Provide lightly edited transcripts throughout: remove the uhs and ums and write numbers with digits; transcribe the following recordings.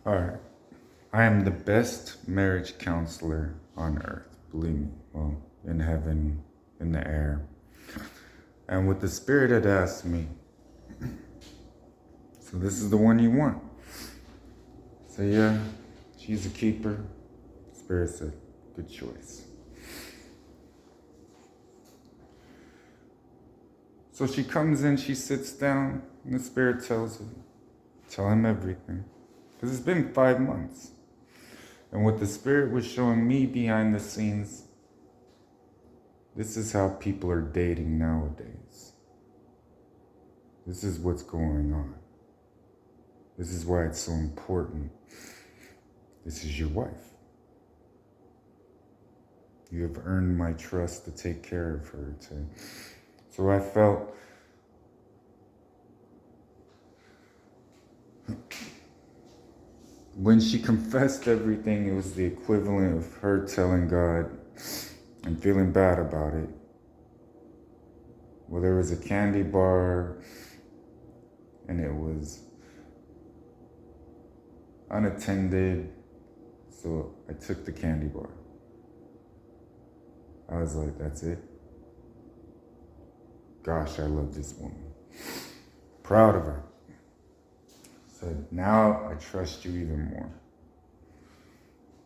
All right. I am the best marriage counselor on earth. Believe me. Well, in heaven, in the air. And what the Spirit had asked me, so this is the one you want. So yeah, she's a keeper. Spirit said, good choice. So she comes in, she sits down, and the Spirit tells her, tell him everything. Because it's been 5 months. And what the Spirit was showing me behind the scenes, this is how people are dating nowadays. This is what's going on. This is why it's so important. This is your wife. You have earned my trust to take care of her. So I felt when she confessed everything, it was the equivalent of her telling God and feeling bad about it. Well, there was a candy bar and it was unattended, so I took the candy bar. I was like, that's it. Gosh, I love this woman. Proud of her. Said, now I trust you even more.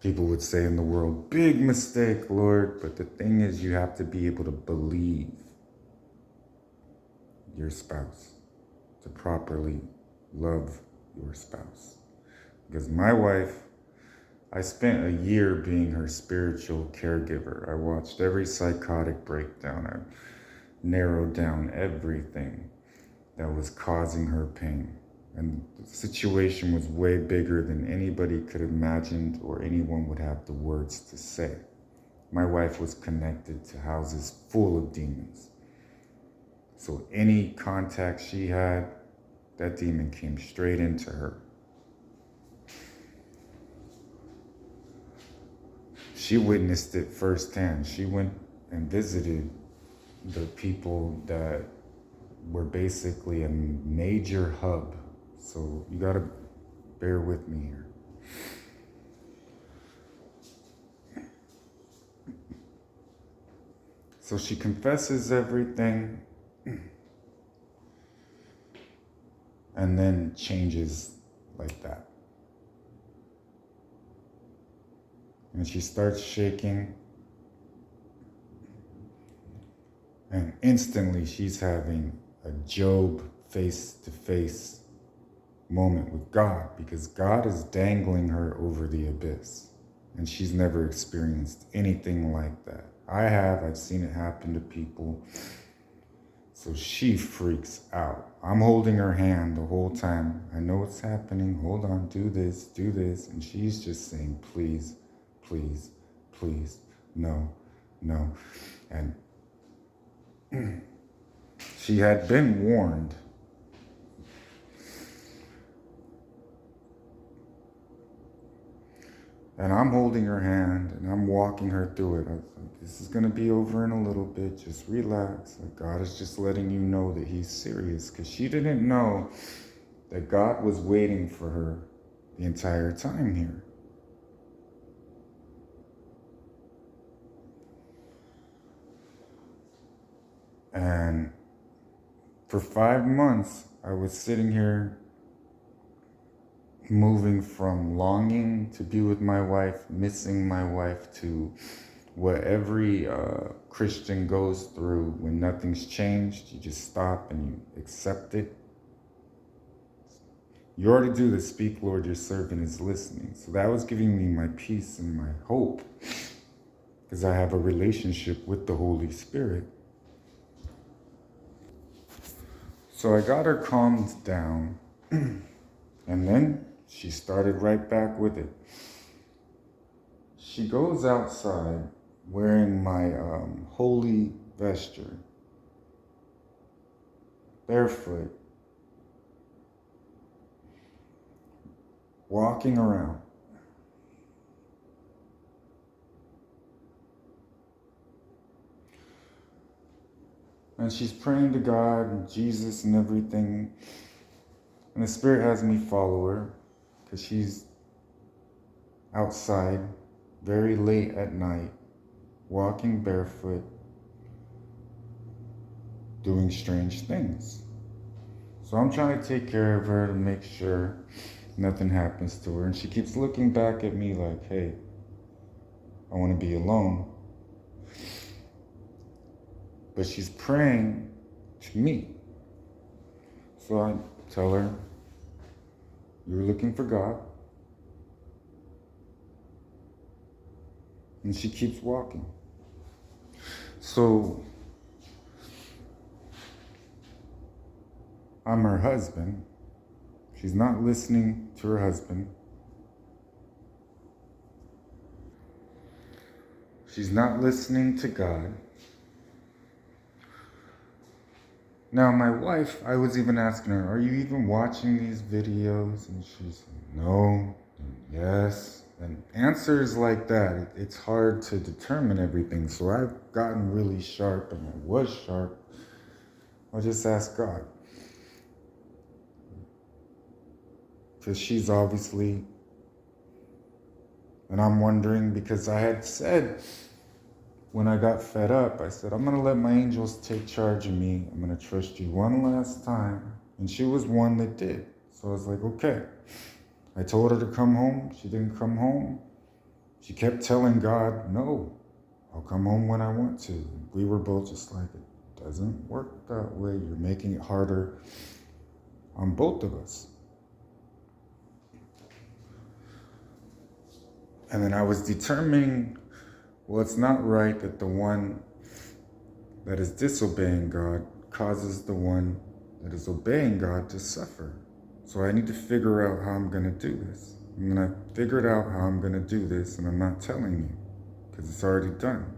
People would say in the world, big mistake, Lord. But the thing is, you have to be able to believe your spouse, to properly love your spouse. Because my wife, I spent a year being her spiritual caregiver. I watched every psychotic breakdown. I narrowed down everything that was causing her pain. And the situation was way bigger than anybody could have imagined or anyone would have the words to say. My wife was connected to houses full of demons. So any contact she had, that demon came straight into her. She witnessed it firsthand. She went and visited the people that were basically a major hub. So you gotta bear with me here. So she confesses everything and then changes like that. And she starts shaking, and instantly she's having a Job face-to-face moment with God, because God is dangling her over the abyss, and she's never experienced anything like that. I've seen it happen to people. So she freaks out. I'm holding her hand the whole time. I know what's happening. Hold on, do this. And she's just saying, please, please, please, no, no. And she had been warned. And I'm holding her hand and I'm walking her through it. I was like, this is going to be over in a little bit. Just relax. Like, God is just letting you know that he's serious. Because she didn't know that God was waiting for her the entire time here. And for 5 months, I was sitting here moving from longing to be with my wife, missing my wife, to what every Christian goes through when nothing's changed. You just stop and you accept it. You already do the speak, Lord, your servant is listening. So that was giving me my peace and my hope, because I have a relationship with the Holy Spirit. So I got her calmed down, and then she started right back with it. She goes outside wearing my holy vesture, barefoot, walking around. And she's praying to God and Jesus and everything. And the Spirit has me follow her, because she's outside very late at night, walking barefoot, doing strange things. So I'm trying to take care of her to make sure nothing happens to her. And she keeps looking back at me like, hey, I want to be alone. But she's praying to me. So I tell her, you're looking for God. And she keeps walking. So I'm her husband. She's not listening to her husband. She's not listening to God. Now, my wife, I was even asking her, are you even watching these videos? And she's no, and yes. And answers like that, it's hard to determine everything. So I've gotten really sharp, and I was sharp. I'll just ask God. Because she's obviously, and I'm wondering, because I had said, when I got fed up, I said, I'm going to let my angels take charge of me. I'm going to trust you one last time. And she was one that did. So I was like, okay. I told her to come home. She didn't come home. She kept telling God, no, I'll come home when I want to. We were both just like, it doesn't work that way. You're making it harder on both of us. And then I was determining, well, it's not right that the one that is disobeying God causes the one that is obeying God to suffer. So I need to figure out how I'm going to do this. And then I figured out how I'm going to do this, and I'm not telling you because it's already done.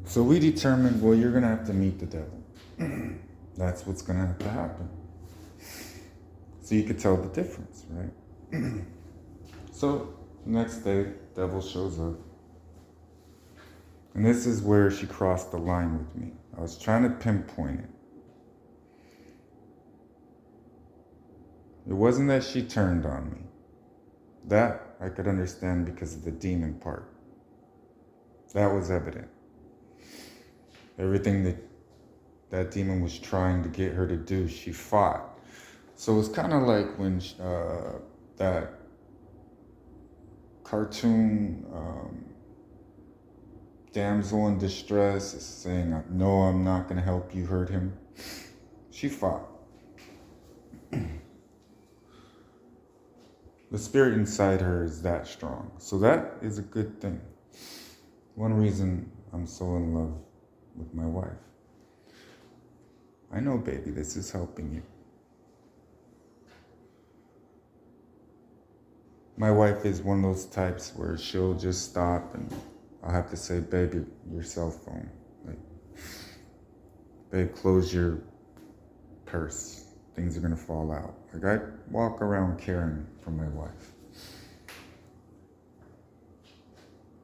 So we determined, well, you're going to have to meet the devil. That's what's going to have to happen. So you could tell the difference, right? So next day, devil shows up. And this is where she crossed the line with me. I was trying to pinpoint it. It wasn't that she turned on me. That I could understand because of the demon part. That was evident. Everything that demon was trying to get her to do, she fought. So it's kind of like when that cartoon damsel in distress is saying, no, I'm not going to help you hurt him. She fought. The spirit inside her is that strong. So that is a good thing. One reason I'm so in love with my wife. I know, baby, this is helping you. My wife is one of those types where she'll just stop and I'll have to say, baby, your cell phone. Like, babe, close your purse. Things are going to fall out. Like, I walk around caring for my wife.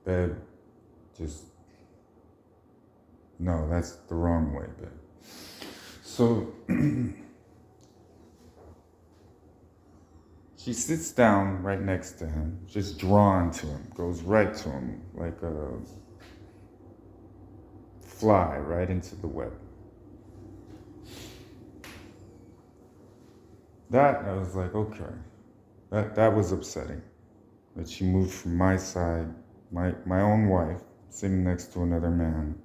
Babe, just, no, that's the wrong way, babe. So, she sits down right next to him, just drawn to him, goes right to him, like a fly right into the web. That, I was like, okay. That was upsetting. That she moved from my side, my own wife, sitting next to another man,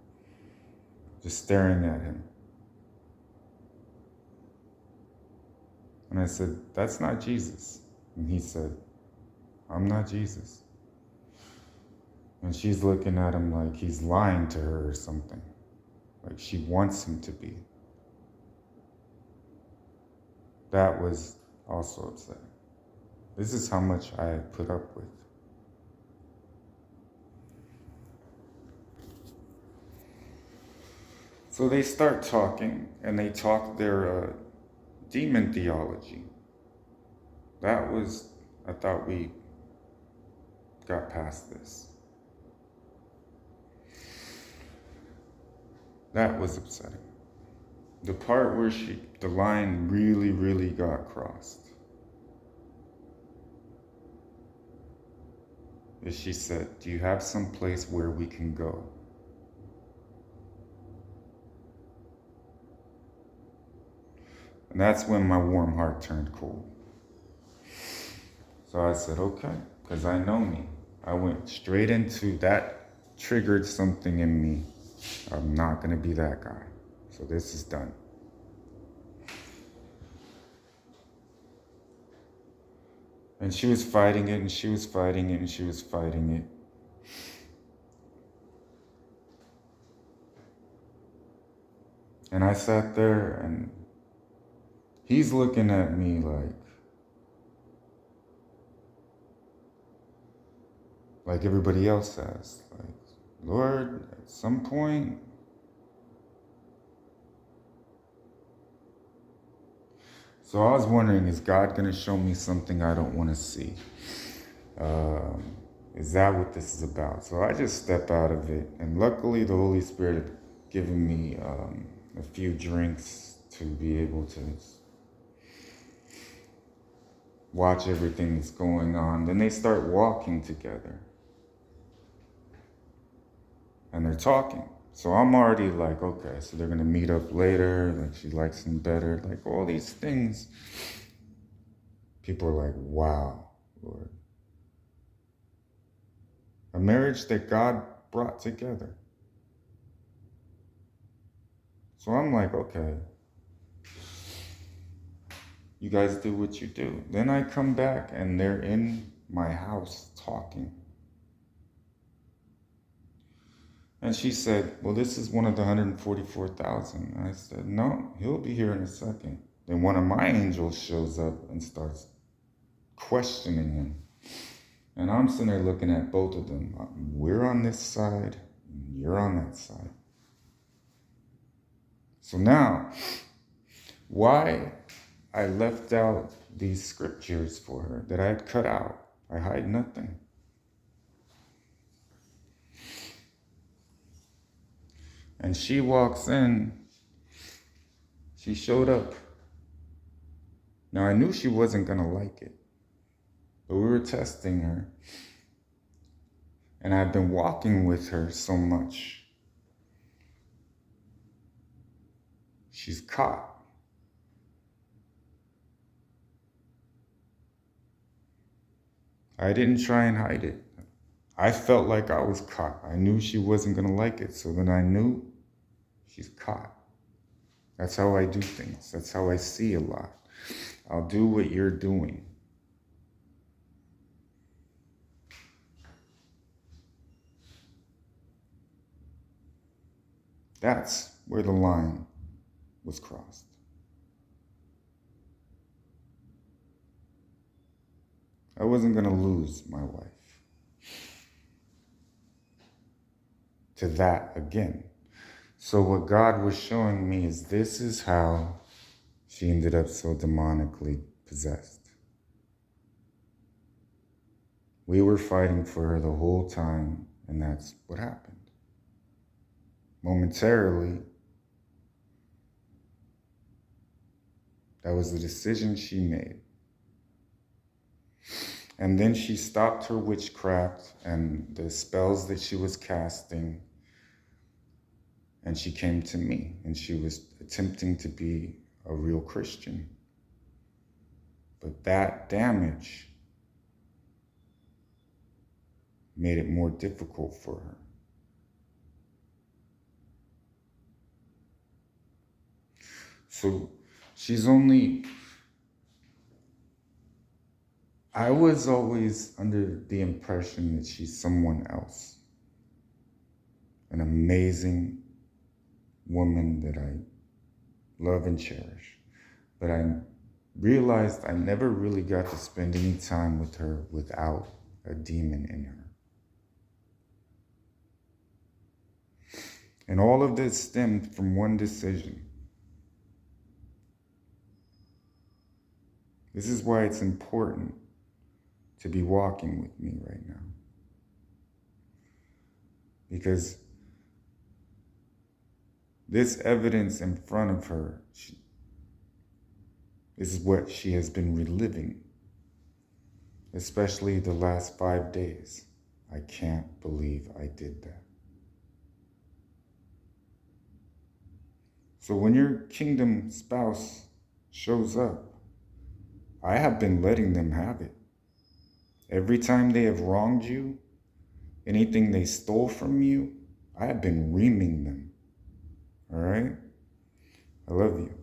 just staring at him. And I said, that's not Jesus. And he said, I'm not Jesus. And she's looking at him like he's lying to her or something. Like she wants him to be. That was also upsetting. This is how much I put up with. So they start talking, and they talk their demon theology. That was, I thought we got past this. That was upsetting. The part where the line really, really got crossed is she said, "Do you have some place where we can go?" And that's when my warm heart turned cold. So I said, okay, because I know me. I went straight into that, triggered something in me. I'm not going to be that guy. So this is done. And she was fighting it, and she was fighting it, and she was fighting it. And I sat there, and he's looking at me like everybody else has. Like, Lord, at some point, so I was wondering, is God going to show me something I don't want to see? Is that what this is about? So I just step out of it. And luckily, the Holy Spirit had given me a few drinks to be able to watch everything that's going on. Then they start walking together. And they're talking. So I'm already like, okay, so they're going to meet up later. Like, she likes him better. Like, all these things. People are like, wow, Lord. A marriage that God brought together. So I'm like, okay, you guys do what you do. Then I come back and they're in my house talking. And she said, well, this is one of the 144,000. And I said, no, he'll be here in a second. Then one of my angels shows up and starts questioning him. And I'm sitting there looking at both of them. We're on this side, and you're on that side. So now, why I left out these scriptures for her that I had cut out. I hide nothing. And she walks in. She showed up. Now, I knew she wasn't going to like it. But we were testing her. And I've been walking with her so much. She's caught. I didn't try and hide it. I felt like I was caught. I knew she wasn't going to like it. So then I knew she's caught. That's how I do things. That's how I see a lot. I'll do what you're doing. That's where the line was crossed. I wasn't going to lose my wife to that again. So what God was showing me is this is how she ended up so demonically possessed. We were fighting for her the whole time, and that's what happened. Momentarily, that was the decision she made. And then she stopped her witchcraft and the spells that she was casting, and she came to me, and she was attempting to be a real Christian. But that damage made it more difficult for her. So I was always under the impression that she's someone else. An amazing woman that I love and cherish. But I realized I never really got to spend any time with her without a demon in her. And all of this stemmed from one decision. This is why it's important to be walking with me right now. Because This evidence in front of her is what she has been reliving, especially the last 5 days. I can't believe I did that. So when your kingdom spouse shows up, I have been letting them have it. Every time they have wronged you, anything they stole from you, I have been reaming them. All right? I love you.